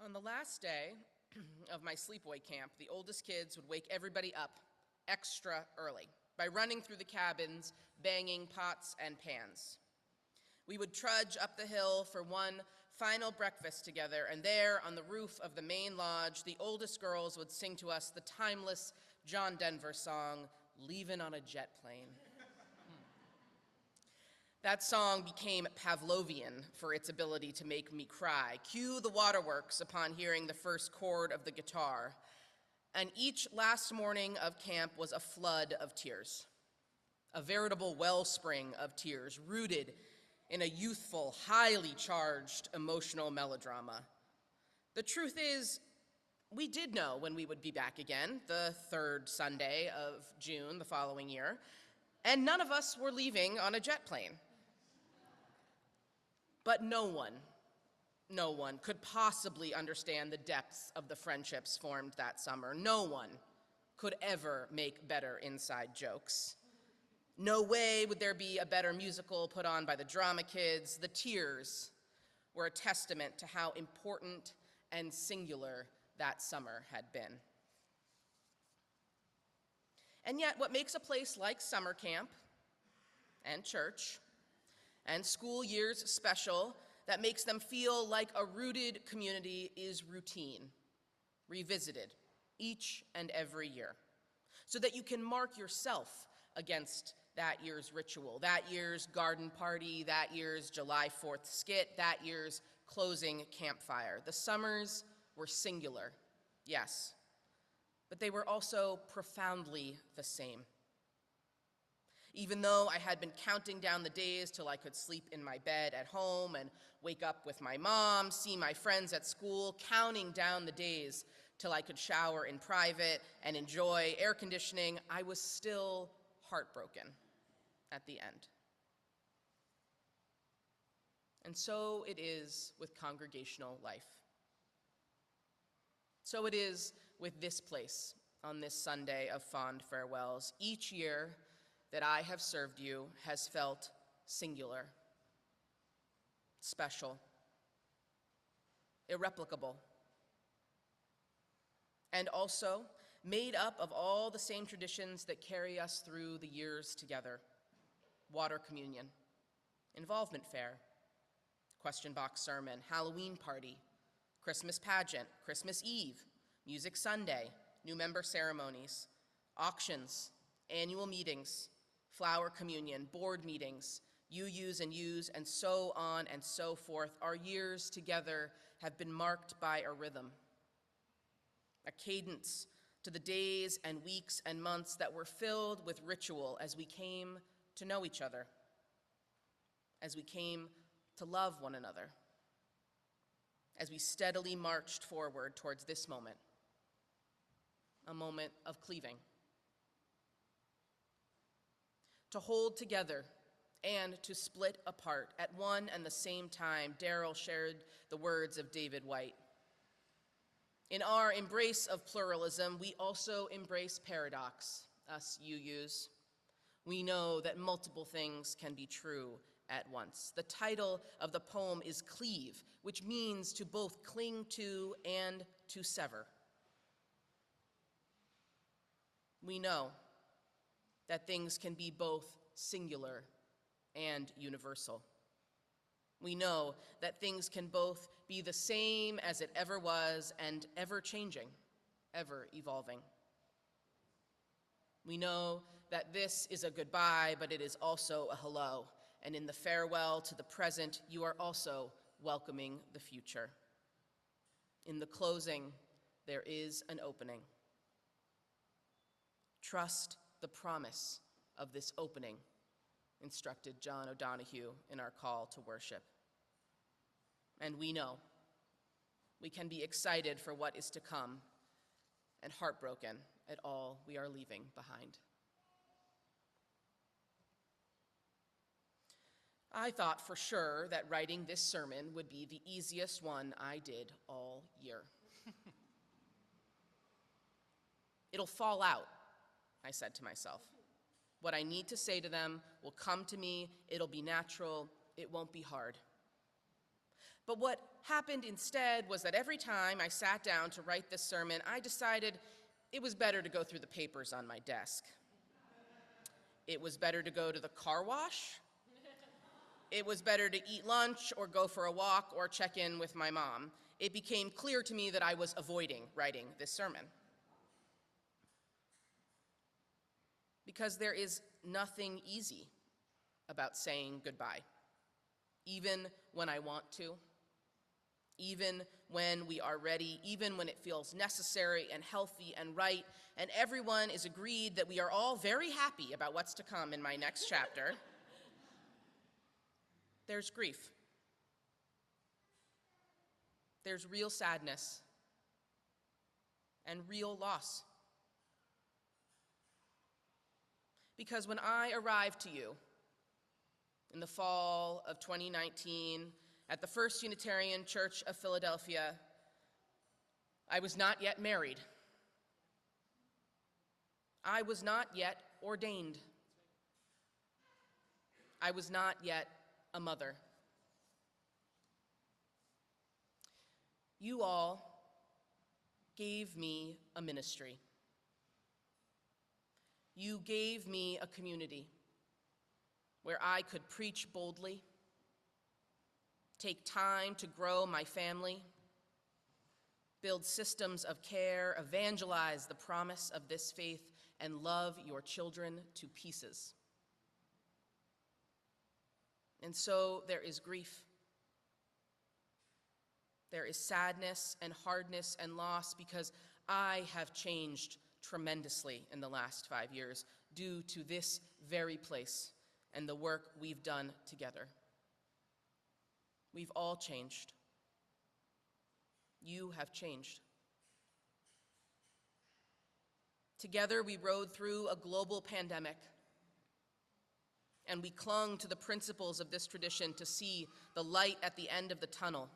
On the last day of my sleepaway camp, the oldest kids would wake everybody up extra early by running through the cabins, banging pots and pans. We would trudge up the hill for one final breakfast together, and there on the roof of the main lodge, the oldest girls would sing to us the timeless John Denver song, "Leavin' on a Jet Plane." That song became Pavlovian for its ability to make me cry. Cue the waterworks upon hearing the first chord of the guitar. And each last morning of camp was a flood of tears, a veritable wellspring of tears, rooted in a youthful, highly charged emotional melodrama. The truth is, we did know when we would be back again, the third Sunday of June the following year, and none of us were leaving on a jet plane. But no one could possibly understand the depths of the friendships formed that summer. No one could ever make better inside jokes. No way would there be a better musical put on by the drama kids. The tears were a testament to how important and singular that summer had been. And yet, what makes a place like summer camp and church and school years special, that makes them feel like a rooted community, is routine, revisited each and every year, so that you can mark yourself against that year's ritual, that year's garden party, that year's July 4th skit, that year's closing campfire. The summers were singular, yes, but they were also profoundly the same. Even though I had been counting down the days till I could sleep in my bed at home and wake up with my mom, see my friends at school, counting down the days till I could shower in private and enjoy air conditioning, I was still heartbroken at the end. And so it is with congregational life. So it is with this place on this Sunday of fond farewells. Each year that I have served you has felt singular, special, irreplicable, and also made up of all the same traditions that carry us through the years together: water communion, involvement fair, question box sermon, Halloween party, Christmas pageant, Christmas Eve, music Sunday, new member ceremonies, auctions, annual meetings, flower communion, board meetings, UUs and Us, and so on and so forth. Our years together have been marked by a rhythm, a cadence to the days and weeks and months that were filled with ritual as we came to know each other, as we came to love one another, as we steadily marched forward towards this moment, a moment of cleaving. To hold together and to split apart at one and the same time, Darrell shared the words of David White. In our embrace of pluralism, we also embrace paradox, us UUs. We know that multiple things can be true at once. The title of the poem is Cleave, which means to both cling to and to sever. We know that things can be both singular and universal. We know that things can both be the same as it ever was and ever changing, ever evolving. We know that this is a goodbye, but it is also a hello, and in the farewell to the present, you are also welcoming the future. In the closing, there is an opening. Trust the promise of this opening, instructed John O'Donohue in our call to worship. And we know we can be excited for what is to come and heartbroken at all we are leaving behind. I thought for sure that writing this sermon would be the easiest one I did all year. It'll fall out, I said to myself. What I need to say to them will come to me, it'll be natural, it won't be hard. But what happened instead was that every time I sat down to write this sermon, I decided it was better to go through the papers on my desk. It was better to go to the car wash. It was better to eat lunch or go for a walk or check in with my mom. It became clear to me that I was avoiding writing this sermon. Because there is nothing easy about saying goodbye, even when I want to, even when we are ready, even when it feels necessary and healthy and right, and everyone is agreed that we are all very happy about what's to come in my next chapter. There's grief. There's real sadness and real loss. Because when I arrived to you in the fall of 2019 at the First Unitarian Church of Philadelphia, I was not yet married. I was not yet ordained. I was not yet a mother. You all gave me a ministry. You gave me a community where I could preach boldly, take time to grow my family, build systems of care, evangelize the promise of this faith, and love your children to pieces. And so there is grief. There is sadness and hardness and loss because I have changed tremendously in the last 5 years due to this very place and the work we've done together. We've all changed. You have changed. Together we rode through a global pandemic, and we clung to the principles of this tradition to see the light at the end of the tunnel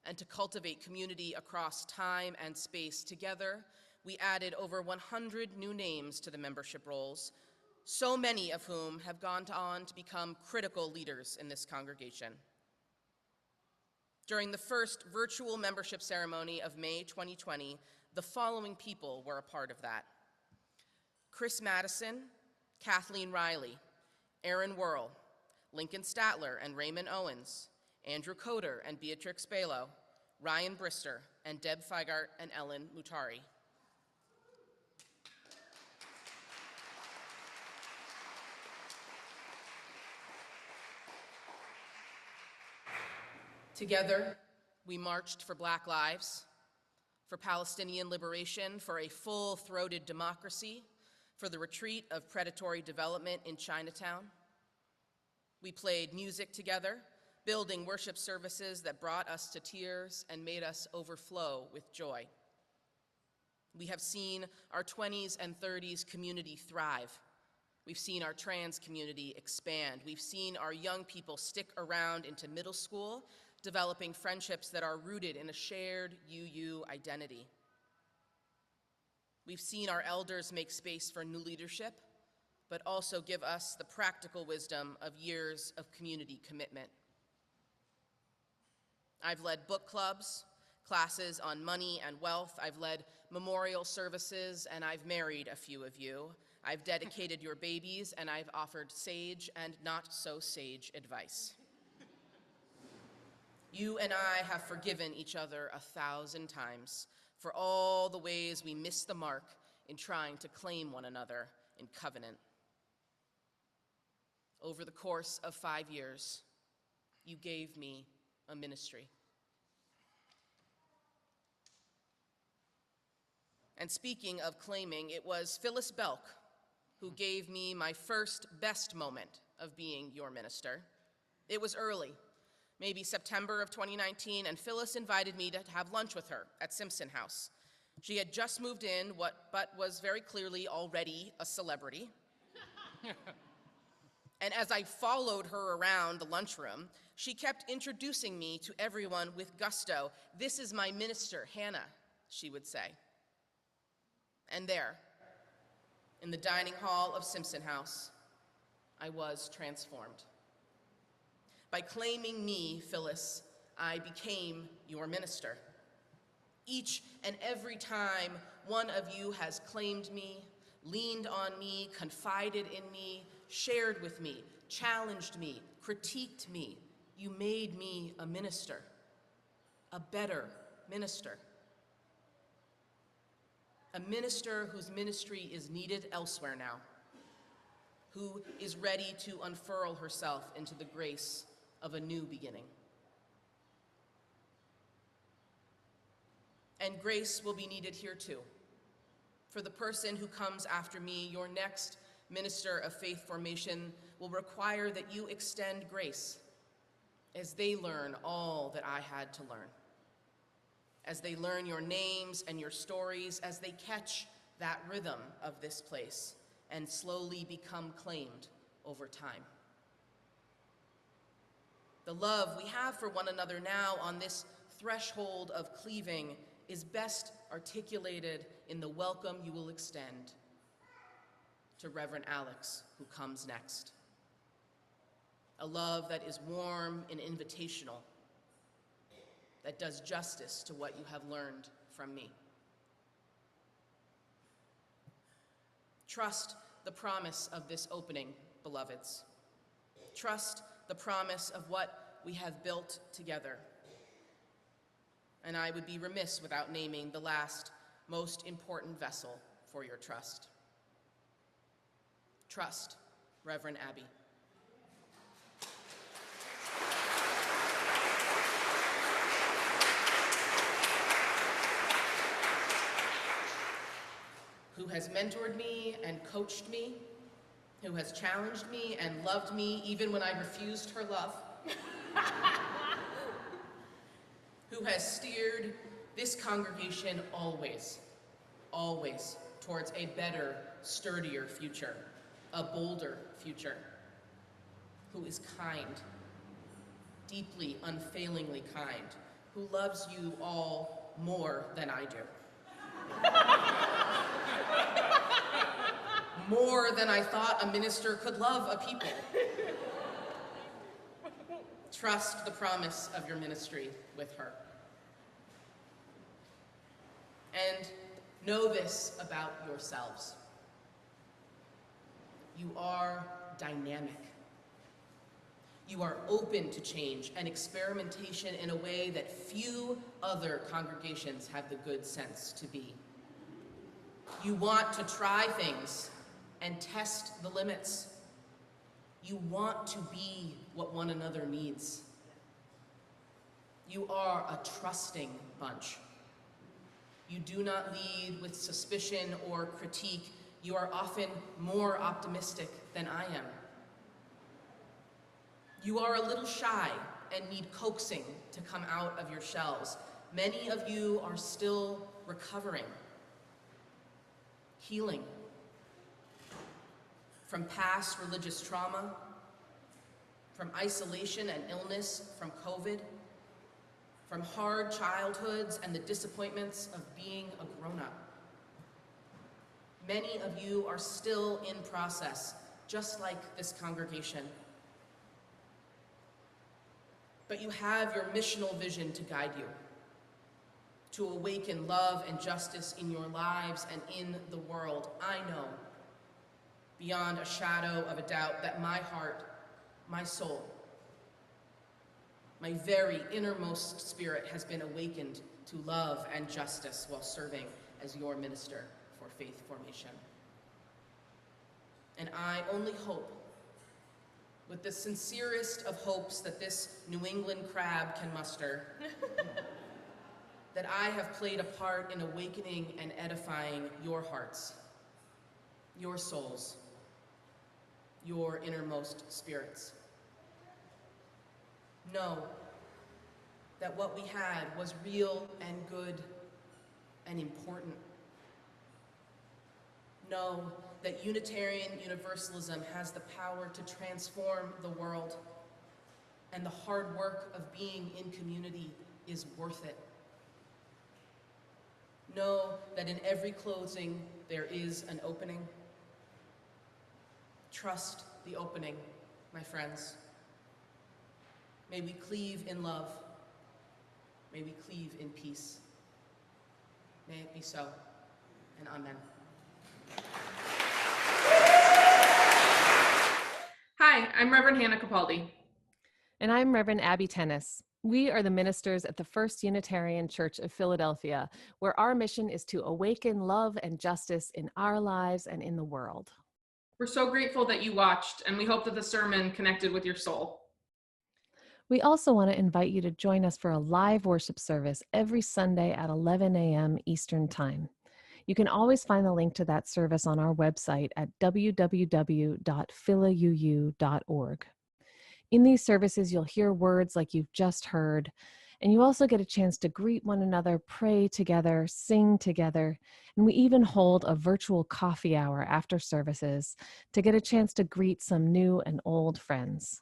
and to cultivate community across time and space. Together, we added over 100 new names to the membership rolls, so many of whom have gone on to become critical leaders in this congregation. During the first virtual membership ceremony of May 2020, the following people were a part of that: Chris Madison, Kathleen Riley, Aaron Worrell, Lincoln Statler and Raymond Owens, Andrew Coder and Beatrix Balo, Ryan Brister, and Deb Feigart and Ellen Mutari. Together, we marched for Black lives, for Palestinian liberation, for a full-throated democracy, for the retreat of predatory development in Chinatown. We played music together, building worship services that brought us to tears and made us overflow with joy. We have seen our 20s and 30s community thrive. We've seen our trans community expand. We've seen our young people stick around into middle school, developing friendships that are rooted in a shared UU identity. We've seen our elders make space for new leadership, but also give us the practical wisdom of years of community commitment. I've led book clubs, classes on money and wealth. I've led memorial services, and I've married a few of you. I've dedicated your babies, and I've offered sage and not so sage advice. You and I have forgiven each other 1,000 times for all the ways we missed the mark in trying to claim one another in covenant. Over the course of 5 years, you gave me a ministry. And speaking of claiming, it was Phyllis Belk who gave me my first best moment of being your minister. It was early, maybe September of 2019, and Phyllis invited me to have lunch with her at Simpson House. She had just moved in, but was very clearly already a celebrity. And as I followed her around the lunchroom, she kept introducing me to everyone with gusto. "This is my minister, Hannah," she would say. And there, in the dining hall of Simpson House, I was transformed. By claiming me, Phyllis, I became your minister. Each and every time one of you has claimed me, leaned on me, confided in me, shared with me, challenged me, critiqued me, you made me a minister, a better minister. A minister whose ministry is needed elsewhere now, who is ready to unfurl herself into the grace of a new beginning. And grace will be needed here too. For the person who comes after me, your next minister of faith formation will require that you extend grace as they learn all that I had to learn, as they learn your names and your stories, as they catch that rhythm of this place and slowly become claimed over time. The love we have for one another now on this threshold of cleaving is best articulated in the welcome you will extend to Reverend Alex, who comes next. A love that is warm and invitational, that does justice to what you have learned from me. Trust the promise of this opening, beloveds. Trust the promise of what we have built together. And I would be remiss without naming the last, most important vessel for your trust. Trust Reverend Abby. Who has mentored me and coached me, who has challenged me and loved me even when I refused her love, who has steered this congregation always, always towards a better, sturdier future, a bolder future, who is kind, deeply, unfailingly kind, who loves you all more than I do. More than I thought a minister could love a people. Trust the promise of your ministry with her. And know this about yourselves. You are dynamic. You are open to change and experimentation in a way that few other congregations have the good sense to be. You want to try things and test the limits. You want to be what one another needs. You are a trusting bunch. You do not lead with suspicion or critique. You are often more optimistic than I am. You are a little shy and need coaxing to come out of your shells. Many of you are still recovering, healing from past religious trauma, from isolation and illness, from COVID, from hard childhoods and the disappointments of being a grown-up. Many of you are still in process, just like this congregation. But you have your missional vision to guide you, to awaken love and justice in your lives and in the world. I know, beyond a shadow of a doubt, that my heart, my soul, my very innermost spirit has been awakened to love and justice while serving as your minister for faith formation. And I only hope, with the sincerest of hopes that this New England crab can muster, that I have played a part in awakening and edifying your hearts, your souls, your innermost spirits. Know that what we had was real and good and important. Know that Unitarian Universalism has the power to transform the world, and the hard work of being in community is worth it. Know that in every closing there is an opening. Trust the opening, my friends. May we cleave in love May we cleave in peace. May it be so, and amen. Hi, I'm Reverend Hannah Capaldi. And I'm Reverend Abby Tennis. We are the ministers at the First Unitarian Church of Philadelphia, where our mission is to awaken love and justice in our lives and in the world. We're so grateful that you watched, and we hope that the sermon connected with your soul. We also want to invite you to join us for a live worship service every Sunday at 11 a.m. Eastern Time. You can always find the link to that service on our website at www.philauu.org. In these services, you'll hear words like you've just heard, and you also get a chance to greet one another, pray together, sing together, and we even hold a virtual coffee hour after services to get a chance to greet some new and old friends.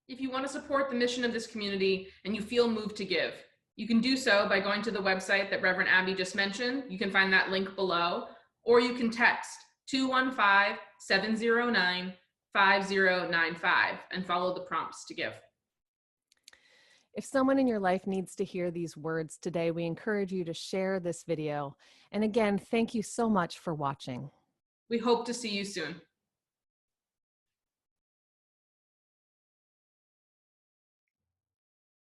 If you want to support the mission of this community and you feel moved to give, you can do so by going to the website that Reverend Abby just mentioned. You can find that link below, or you can text 215-709-5095 and follow the prompts to give. If someone in your life needs to hear these words today, we encourage you to share this video. And again, thank you so much for watching. We hope to see you soon.